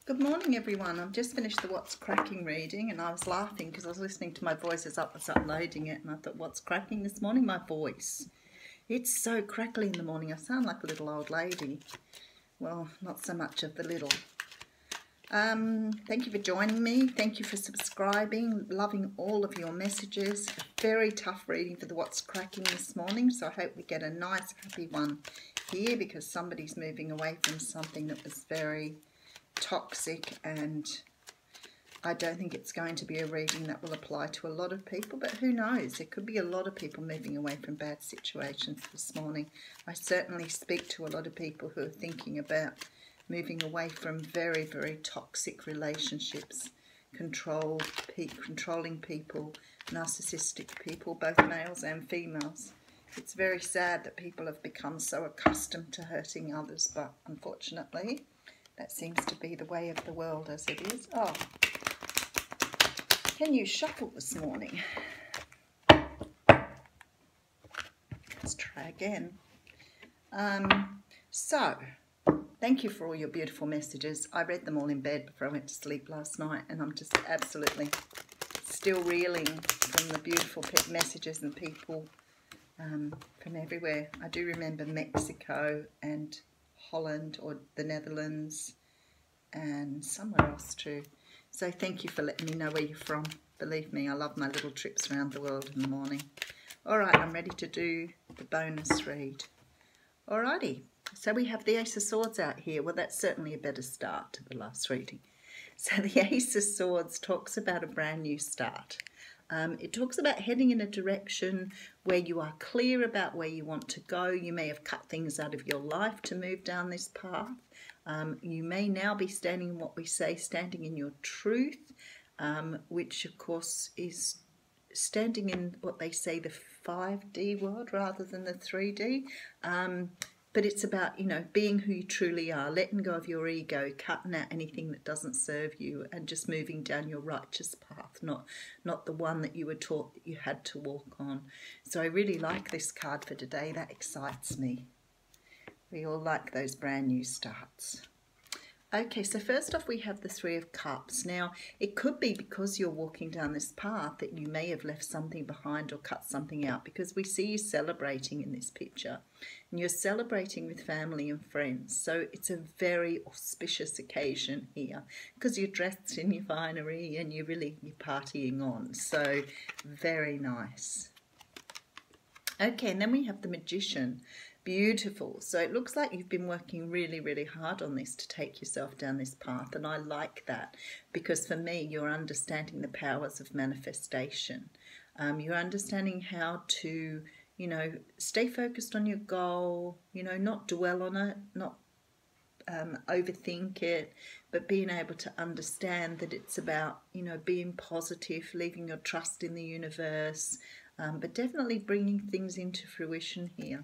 Good morning, everyone. I've just finished the What's Cracking reading, and I was laughing because I was listening to my voice as I was uploading it, and I thought, what's cracking this morning? My voice. It's so crackly in the morning. I sound like a little old lady. Well, not so much of the little. Thank you for joining me. Thank you for subscribing. Loving all of your messages. A very tough reading for the What's Cracking this morning, so I hope we get a nice, happy one here because somebody's moving away from something that was very toxic, and I don't think it's going to be a reading that will apply to a lot of people, but who knows, there could be a lot of people moving away from bad situations this morning. I certainly speak to a lot of people who are thinking about moving away from very, very toxic relationships, controlling people, narcissistic people, both males and females. It's very sad that people have become so accustomed to hurting others, but unfortunately that seems to be the way of the world as it is. Oh, can you shuffle this morning? Let's try again. So, thank you for all your beautiful messages. I read them all in bed before I went to sleep last night, and I'm just absolutely still reeling from the beautiful messages and people from everywhere. I do remember Mexico and Holland or the Netherlands and somewhere else too. So thank you for letting me know where you're from. Believe me, I love my little trips around the world in the morning. Alright, I'm ready to do the bonus read. Alrighty, so we have the Ace of Swords out here. Well, that's certainly a better start to the last reading. So the Ace of Swords talks about a brand new start. It talks about heading in a direction where you are clear about where you want to go. You may have cut things out of your life to move down this path. You may now be standing in what we say, standing in your truth, which of course is standing in what they say the 5D world rather than the 3D. But it's about, being who you truly are, letting go of your ego, cutting out anything that doesn't serve you, and just moving down your righteous path, not the one that you were taught that you had to walk on. So I really like this card for today. That excites me. We all like those brand new starts. Okay, so first off we have the Three of Cups. Now, it could be because you're walking down this path that you may have left something behind or cut something out, because we see you celebrating in this picture. And you're celebrating with family and friends. So it's a very auspicious occasion here because you're dressed in your finery and you're partying on. So very nice. Okay, and then we have the Magician. Beautiful. So it looks like you've been working really, really hard on this to take yourself down this path, and I like that because for me, you're understanding the powers of manifestation. You're understanding how to, stay focused on your goal, not dwell on it, not overthink it, but being able to understand that it's about, being positive, leaving your trust in the universe, but definitely bringing things into fruition here.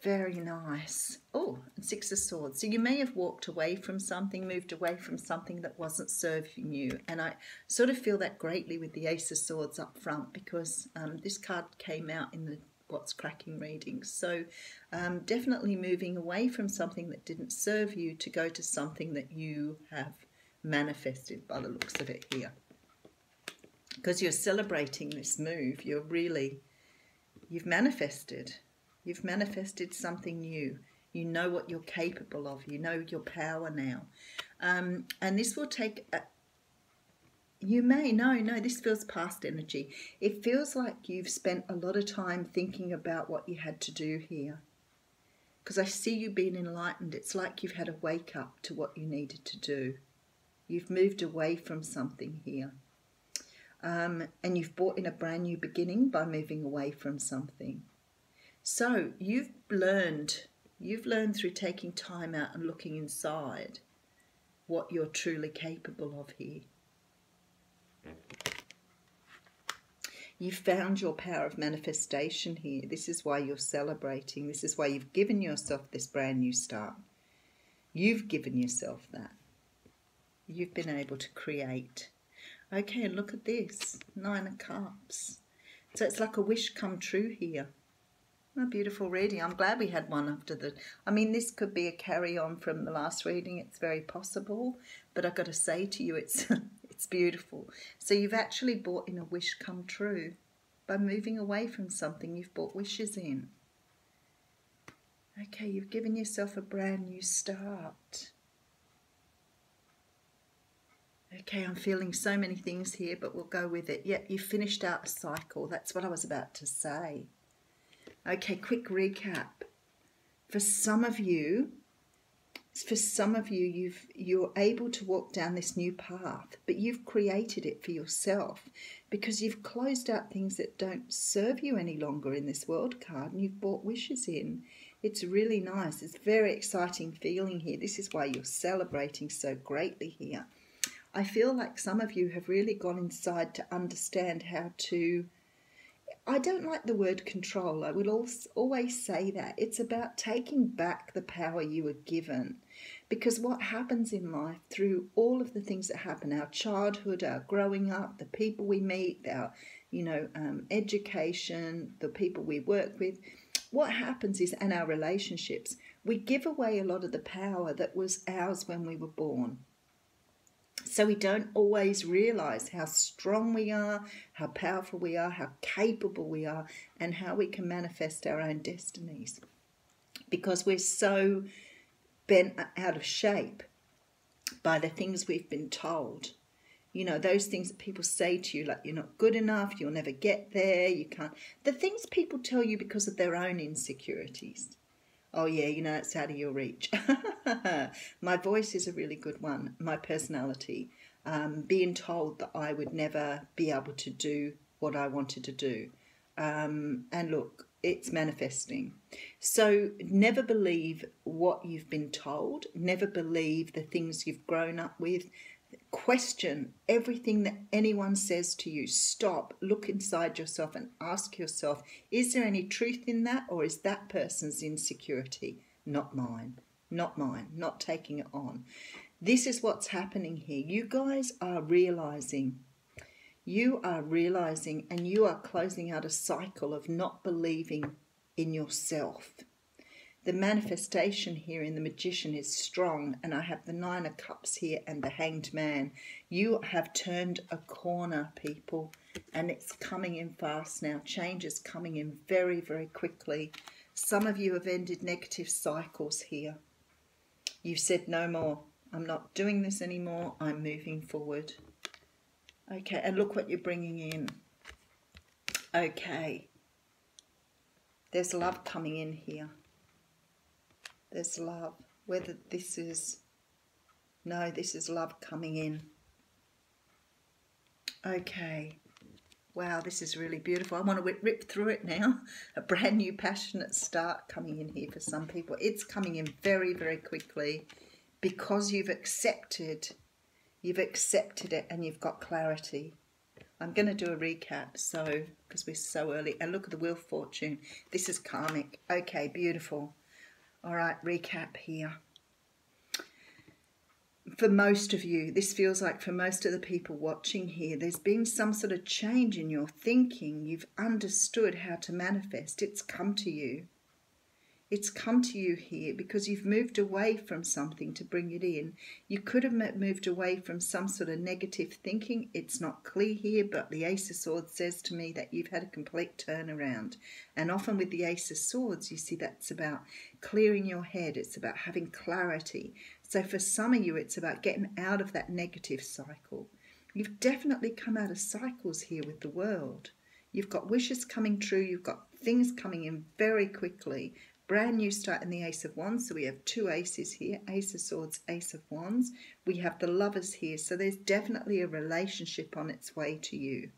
Very nice. Oh, and Six of Swords. So you may have walked away from something, moved away from something that wasn't serving you. And I sort of feel that greatly with the Ace of Swords up front because this card came out in the What's Cracking reading. So definitely moving away from something that didn't serve you to go to something that you have manifested by the looks of it here. Because you're celebrating this move, you've manifested. You've manifested something new. You know what you're capable of. You know your power now. And this will take... this feels past energy. It feels like you've spent a lot of time thinking about what you had to do here. Because I see you being enlightened. It's like you've had a wake up to what you needed to do. You've moved away from something here. And you've brought in a brand new beginning by moving away from something. So you've learned through taking time out and looking inside what you're truly capable of here. You've found your power of manifestation here. This is why you're celebrating. This is why you've given yourself this brand new start. You've given yourself that. You've been able to create. Okay, and look at this. 9 of Cups. So it's like a wish come true here. A beautiful reading. I'm glad we had one after the... I mean, this could be a carry-on from the last reading. It's very possible. But I've got to say to you, it's it's beautiful. So you've actually brought in a wish come true. By moving away from something, you've brought wishes in. Okay, you've given yourself a brand new start. Okay, I'm feeling so many things here, but we'll go with it. Yeah, you finished out a cycle. That's what I was about to say. Okay, quick recap. For some of you, you're able to walk down this new path, but you've created it for yourself because you've closed out things that don't serve you any longer in this world card, and you've brought wishes in. It's really nice. It's a very exciting feeling here. This is why you're celebrating so greatly here. I feel like some of you have really gone inside to understand how to... I don't like the word control. I will always say that. It's about taking back the power you were given. Because what happens in life through all of the things that happen, our childhood, our growing up, the people we meet, our, education, the people we work with, what happens is, and our relationships, we give away a lot of the power that was ours when we were born. So we don't always realise how strong we are, how powerful we are, how capable we are, and how we can manifest our own destinies. Because we're so bent out of shape by the things we've been told. You know, those things that people say to you, like you're not good enough, you'll never get there, you can't. The things people tell you because of their own insecurities. Oh yeah, it's out of your reach. My voice is a really good one. My personality. Being told that I would never be able to do what I wanted to do. And look, it's manifesting. So never believe what you've been told. Never believe the things you've grown up with. Question everything that anyone says to you. Stop, look inside yourself and ask yourself, is there any truth in that, or is that person's insecurity? Not mine, not taking it on. This is what's happening here. You guys are realizing, and you are closing out a cycle of not believing in yourself. The manifestation here in the Magician is strong, and I have the Nine of Cups here and the Hanged Man. You have turned a corner, people, and it's coming in fast now. Change is coming in very, very quickly. Some of you have ended negative cycles here. You've said no more. I'm not doing this anymore. I'm moving forward. Okay, and look what you're bringing in. Okay. There's love coming in here. There's love. Whether this is... No, this is love coming in. Okay. Wow, this is really beautiful. I want to rip through it now. A brand new passionate start coming in here for some people. It's coming in very, very quickly because you've accepted it and you've got clarity. I'm going to do a recap, so because we're so early. And look at the Wheel of Fortune. This is karmic. Okay, beautiful. All right, recap here. For most of you, this feels like for most of the people watching here, there's been some sort of change in your thinking. You've understood how to manifest. It's come to you. It's come to you here because you've moved away from something to bring it in. You could have moved away from some sort of negative thinking. It's not clear here, but the Ace of Swords says to me that you've had a complete turnaround. And often with the Ace of Swords, you see that's about clearing your head. It's about having clarity. So for some of you, it's about getting out of that negative cycle. You've definitely come out of cycles here with the World. You've got wishes coming true. You've got things coming in very quickly. Brand new start in the Ace of Wands. So we have two aces here. Ace of Swords, Ace of Wands. We have the Lovers here. So there's definitely a relationship on its way to you.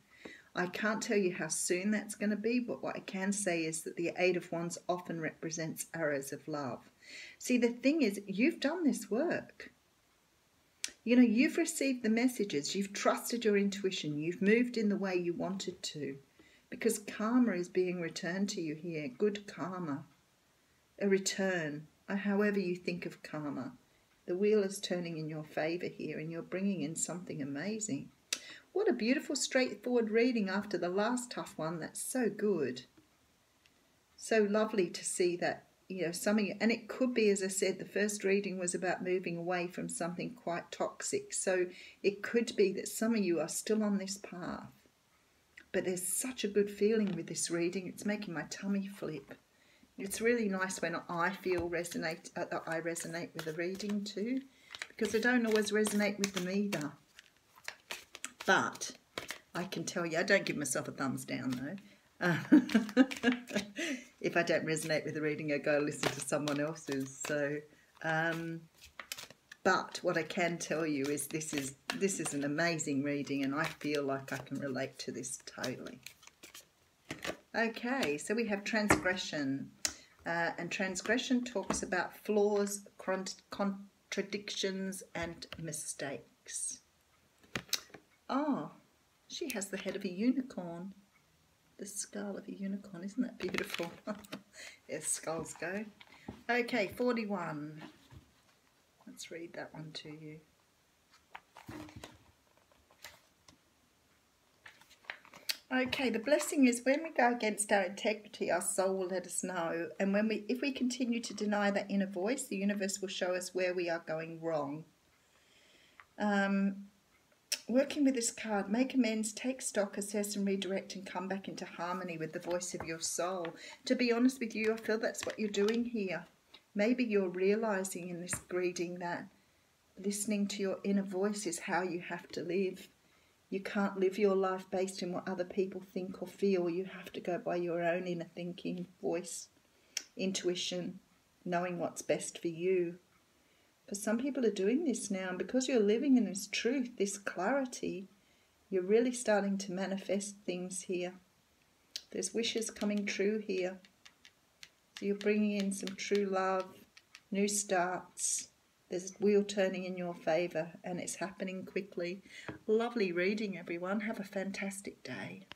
I can't tell you how soon that's going to be, but what I can say is that the Eight of Wands often represents arrows of love. See, the thing is, you've done this work. You know, you've received the messages. You've trusted your intuition. You've moved in the way you wanted to. Because karma is being returned to you here. Good karma. A return, or however you think of karma. The wheel is turning in your favour here, and you're bringing in something amazing. What a beautiful, straightforward reading after the last tough one. That's so good. so lovely to see that, you know, some of you, and it could be, as I said, the first reading was about moving away from something quite toxic. So it could be that some of you are still on this path. But there's such a good feeling with this reading. It's making my tummy flip. It's really nice when I feel I resonate with a reading too, because I don't always resonate with them either. But I can tell you, I don't give myself a thumbs down though. If I don't resonate with the reading, I go listen to someone else's. So, but what I can tell you is this is an amazing reading, and I feel like I can relate to this totally. Okay, so we have transgression, and transgression talks about flaws, contradictions, and mistakes. Oh, she has the head of a unicorn, the skull of a unicorn. Isn't that beautiful? Yes, skulls go. Okay, 41. Let's read that one to you. Okay, the blessing is when we go against our integrity, our soul will let us know. And if we continue to deny that inner voice, the universe will show us where we are going wrong. Working with this card, make amends, take stock, assess and redirect, and come back into harmony with the voice of your soul. To be honest with you, I feel that's what you're doing here. Maybe you're realizing in this reading that listening to your inner voice is how you have to live. You can't live your life based on what other people think or feel. You have to go by your own inner thinking, voice, intuition, knowing what's best for you. Because some people are doing this now, and because you're living in this truth, this clarity, you're really starting to manifest things here. There's wishes coming true here. So you're bringing in some true love, new starts. There's a wheel turning in your favour, and it's happening quickly. Lovely reading, everyone. Have a fantastic day.